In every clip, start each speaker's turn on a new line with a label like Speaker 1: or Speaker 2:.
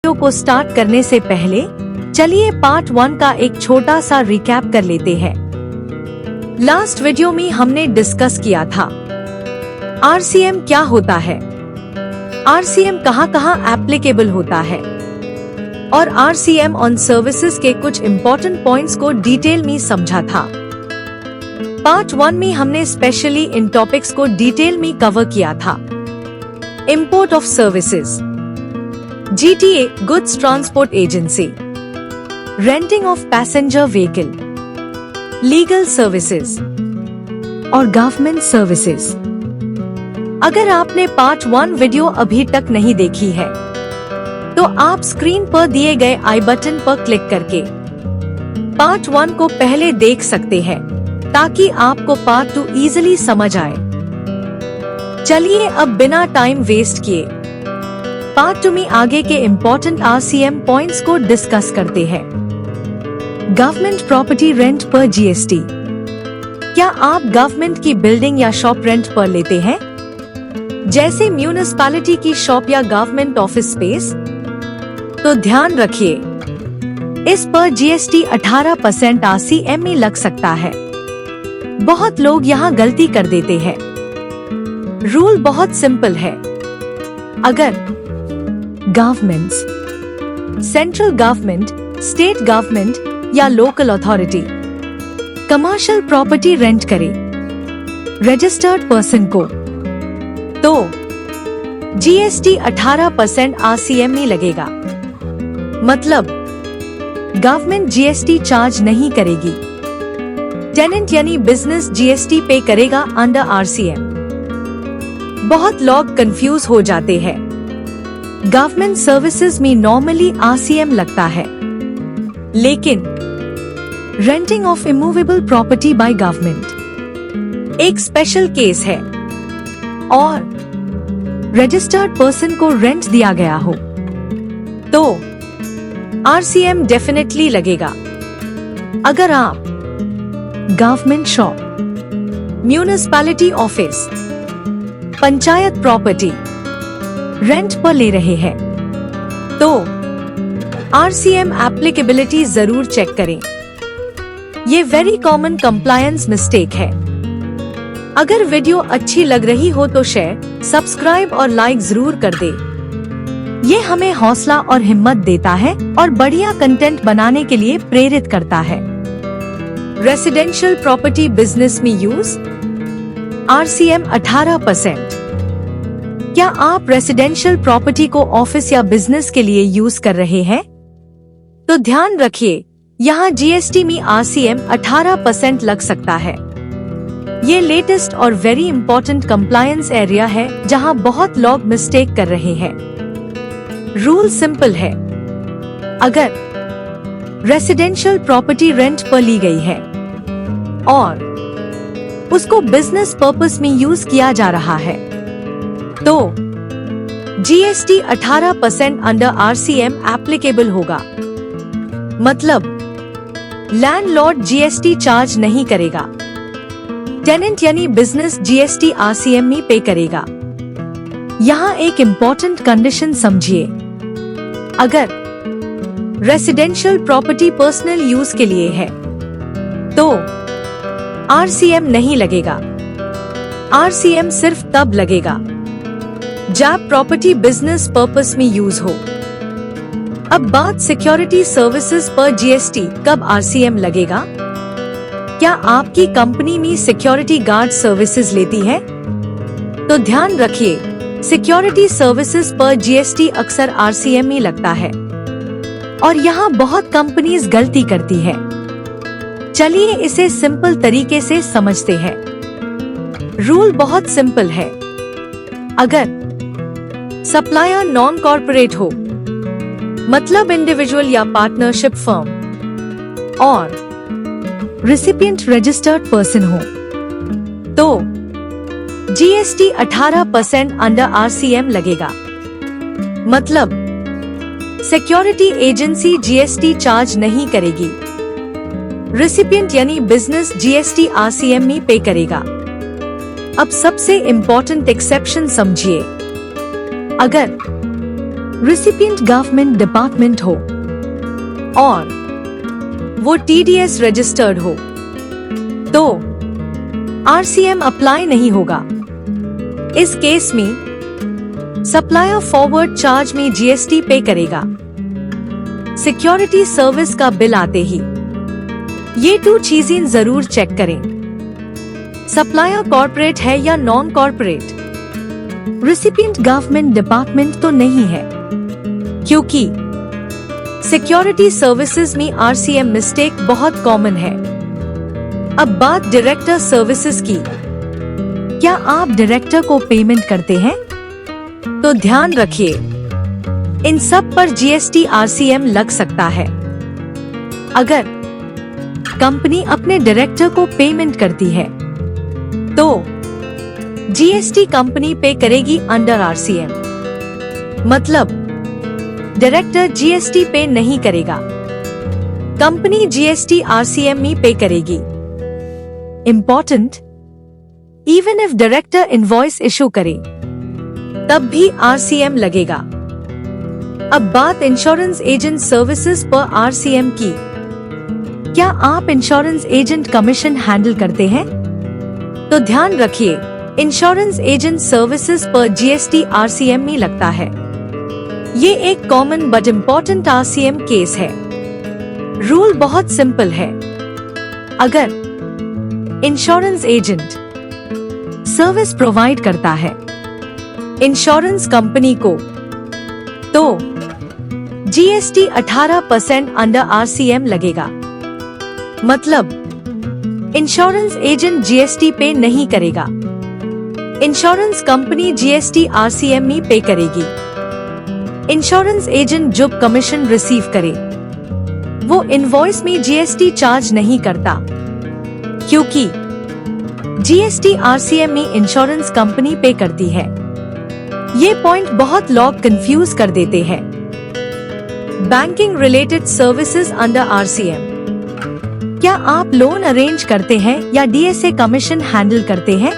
Speaker 1: Video को start करने से पहले चलिए पार्ट 1 का एक छोटा सा रिकैप कर लेते हैं। लास्ट वीडियो में हमने डिस्कस किया था आरसीएम क्या होता है, आरसीएम कहाँ एप्लीकेबल होता है और आरसीएम ऑन सर्विसेज के कुछ इम्पोर्टेंट पॉइंट्स को डिटेल में समझा था। पार्ट 1 में हमने स्पेशली इन टॉपिक्स को डिटेल में कवर किया था। Import of services, GTA goods transport agency, renting of passenger vehicle, legal services और गवर्नमेंट सर्विसेज। अगर आपने पार्ट 1 वीडियो अभी तक नहीं देखी है तो आप स्क्रीन पर दिए गए आई बटन पर क्लिक करके पार्ट 1 को पहले देख सकते हैं ताकि आपको पार्ट 2 इजीली समझ आए। चलिए अब बिना टाइम वेस्ट किए पार्ट 2 में आगे के इम्पोर्टेंट आरसीएम पॉइंट्स को डिस्कस करते हैं। गवर्नमेंट प्रॉपर्टी रेंट पर जीएसटी। क्या आप गवर्नमेंट की बिल्डिंग या शॉप रेंट पर लेते हैं, जैसे म्यूनिसिपैलिटी की शॉप या गवर्नमेंट ऑफिस स्पेस? तो ध्यान रखिए, इस पर जीएसटी 18% आरसीएम में लग सकता है। बहुत लोग यहाँ गलती कर देते हैं। रूल बहुत सिंपल है। अगर governments, central government, state government या local authority commercial property rent करे रजिस्टर्ड पर्सन को, तो जीएसटी 18% आरसीएम में लगेगा। मतलब गवर्नमेंट जीएसटी चार्ज नहीं करेगी, टेनेंट यानी बिजनेस जीएसटी पे करेगा अंडर आरसीएम। बहुत लोग कंफ्यूज हो जाते हैं। गवर्नमेंट सर्विसेज में नॉर्मली आरसीएम लगता है, लेकिन renting of immovable property by government एक स्पेशल केस है और रजिस्टर्ड पर्सन को रेंट दिया गया हो तो आरसीएम डेफिनेटली लगेगा। अगर आप government shop, municipality office, panchayat property rent पर ले रहे हैं तो आरसीएम एप्लीकेबिलिटी जरूर चेक करें। ये वेरी कॉमन कंप्लायंस मिस्टेक है। अगर वीडियो अच्छी लग रही हो तो शेयर, सब्सक्राइब और लाइक जरूर कर दे। ये हमें हौसला और हिम्मत देता है और बढ़िया कंटेंट बनाने के लिए प्रेरित करता है। रेसिडेंशियल प्रॉपर्टी बिजनेस में यूज, आरसीएम 18%। क्या आप रेसिडेंशियल प्रॉपर्टी को ऑफिस या बिजनेस के लिए यूज कर रहे हैं? तो ध्यान रखिए, यहाँ जीएसटी में आरसीएम 18% लग सकता है। ये लेटेस्ट और वेरी इंपॉर्टेंट कंप्लायंस एरिया है जहाँ बहुत लोग मिस्टेक कर रहे हैं। रूल सिंपल है। अगर रेसिडेंशियल प्रॉपर्टी रेंट पर ली गई है और उसको बिजनेस पर्पस में यूज किया जा रहा है तो जीएसटी 18% अंडर आरसीएम एप्लीकेबल होगा। मतलब लैंडलॉर्ड जीएसटी चार्ज नहीं करेगा, टेनेंट यानी बिजनेस जीएसटी आरसीएम में पे करेगा। यहाँ एक इम्पोर्टेंट कंडीशन समझिए। अगर रेसिडेंशियल प्रॉपर्टी पर्सनल यूज के लिए है तो आरसीएम नहीं लगेगा। आरसीएम सिर्फ तब लगेगा जब प्रॉपर्टी बिजनेस पर्पस में यूज हो। अब बात सिक्योरिटी सर्विसेज पर जीएसटी कब आरसीएम लगेगा। क्या आपकी कंपनी में सिक्योरिटी गार्ड सर्विसेज लेती है? तो ध्यान रखिए, सिक्योरिटी सर्विसेज पर जीएसटी अक्सर आरसीएम में लगता है और यहाँ बहुत कंपनीज गलती करती है। चलिए इसे सिंपल तरीके से समझते हैं। रूल बहुत सिंपल है। अगर सप्लायर नॉन कॉर्पोरेट हो, मतलब इंडिविजुअल या पार्टनरशिप फर्म, और रिसिपिएंट रजिस्टर्ड पर्सन हो तो जीएसटी 18% अंडर आरसीएम लगेगा। मतलब सिक्योरिटी एजेंसी जीएसटी चार्ज नहीं करेगी, रिसिपिएंट यानी बिजनेस जीएसटी आरसीएम में पे करेगा। अब सबसे इम्पोर्टेंट एक्सेप्शन समझिए। अगर रिसिपिएंट गवर्नमेंट डिपार्टमेंट हो और वो TDS रजिस्टर्ड हो तो RCM अप्लाई नहीं होगा। इस केस में सप्लायर फॉरवर्ड चार्ज में GST पे करेगा। सिक्योरिटी सर्विस का बिल आते ही ये 2 चीजें जरूर चेक करें। सप्लायर कॉर्पोरेट है या non corporate. Recipient government department तो नहीं है, क्योंकि सिक्योरिटी सर्विसेज में RCM मिस्टेक बहुत कॉमन है। अब बात डायरेक्टर सर्विसेज की। क्या आप डायरेक्टर को पेमेंट करते हैं? तो ध्यान रखिए, इन सब पर GST RCM लग सकता है। अगर कंपनी अपने डायरेक्टर को पेमेंट करती है तो GST कंपनी पे करेगी अंडर RCM, मतलब डायरेक्टर GST पे नहीं करेगा, कंपनी GST RCM में पे करेगी। Important, even if director invoice issue करे तब भी RCM लगेगा। अब बात इंश्योरेंस एजेंट सर्विसेज पर RCM की। क्या आप इंश्योरेंस एजेंट कमीशन हैंडल करते हैं? तो ध्यान रखिए, इंश्योरेंस एजेंट सर्विसेज पर GST RCM में लगता है। ये एक common but important RCM case है। रूल बहुत सिंपल है। अगर इंश्योरेंस एजेंट सर्विस प्रोवाइड करता है इंश्योरेंस कंपनी को तो GST 18% अंडर RCM लगेगा, मतलब इंश्योरेंस एजेंट GST पे नहीं करेगा, इंश्योरेंस कंपनी GST RCM में पे करेगी। इंश्योरेंस एजेंट जो कमीशन रिसीव करे वो इनवॉइस में GST चार्ज नहीं करता, क्योंकि GST RCM में इंश्योरेंस कंपनी पे करती है। ये पॉइंट बहुत लोग कंफ्यूज कर देते हैं। Banking related services under RCM। क्या आप लोन अरेंज करते हैं या DSA कमीशन हैंडल करते हैं?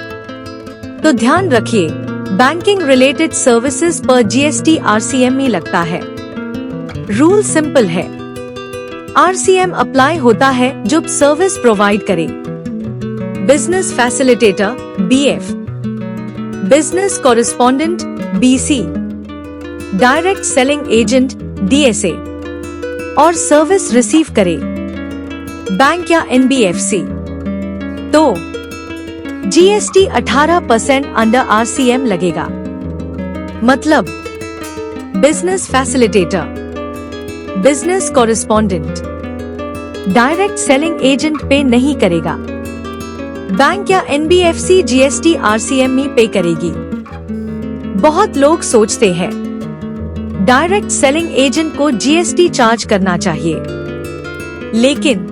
Speaker 1: तो ध्यान रखिए, बैंकिंग रिलेटेड सर्विसेज पर GST RCM में लगता है। रूल सिंपल है, RCM अप्लाई होता है जब सर्विस प्रोवाइड करे। Business facilitator BF, business correspondent BC, direct selling agent DSA और सर्विस रिसीव करे बैंक या NBFC तो GST 18% अंडर RCM लगेगा, मतलब business facilitator, business correspondent, direct selling agent पे नहीं करेगा, बैंक या NBFC GST RCM में पे करेगी। बहुत लोग सोचते हैं डायरेक्ट सेलिंग एजेंट को GST चार्ज करना चाहिए, लेकिन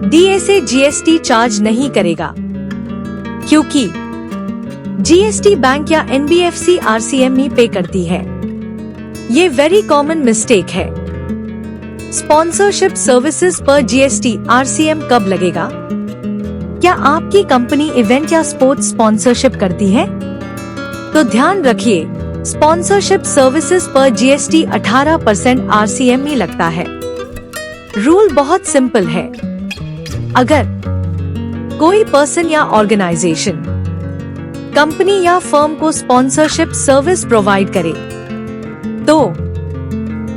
Speaker 1: DSA GST चार्ज नहीं करेगा, क्योंकि GST बैंक या NBFC RCM में पे करती है। ये वेरी कॉमन मिस्टेक है। स्पॉन्सरशिप सर्विसेज पर GST RCM कब लगेगा? क्या आपकी कंपनी इवेंट या स्पोर्ट्स स्पॉन्सरशिप करती है? तो ध्यान रखिए, स्पॉन्सरशिप सर्विसेज पर GST 18% RCM में लगता है। रूल बहुत सिंपल है। अगर कोई पर्सन या ऑर्गेनाइजेशन कंपनी या फर्म को स्पॉन्सरशिप सर्विस प्रोवाइड करे तो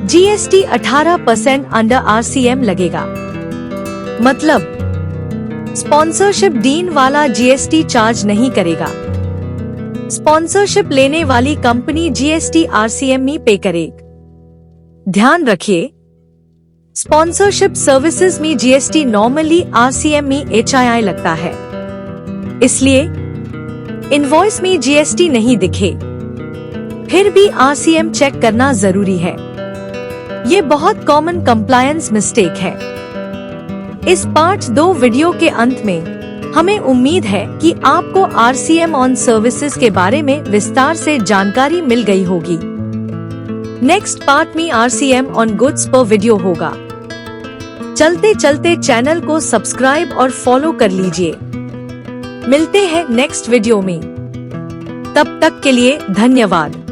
Speaker 1: GST 18% अंडर RCM लगेगा, मतलब स्पॉन्सरशिप डीन वाला GST चार्ज नहीं करेगा, स्पॉन्सरशिप लेने वाली कंपनी GST RCM में पे करेगी। ध्यान रखिए, स्पॉन्सरशिप सर्विसेज में GST नॉर्मली RCM में HII लगता है, इसलिए इनवॉइस में GST नहीं दिखे, फिर भी RCM चेक करना जरूरी है। ये बहुत कॉमन कंप्लायंस मिस्टेक है। इस पार्ट 2 वीडियो के अंत में हमें उम्मीद है कि आपको RCM ऑन सर्विसेज के बारे में विस्तार से जानकारी मिल गई होगी। नेक्स्ट पार्ट में RCM ऑन गुड्स पर वीडियो होगा। चलते चलते चैनल को सब्सक्राइब और फॉलो कर लीजिए। मिलते हैं नेक्स्ट वीडियो में, तब तक के लिए धन्यवाद।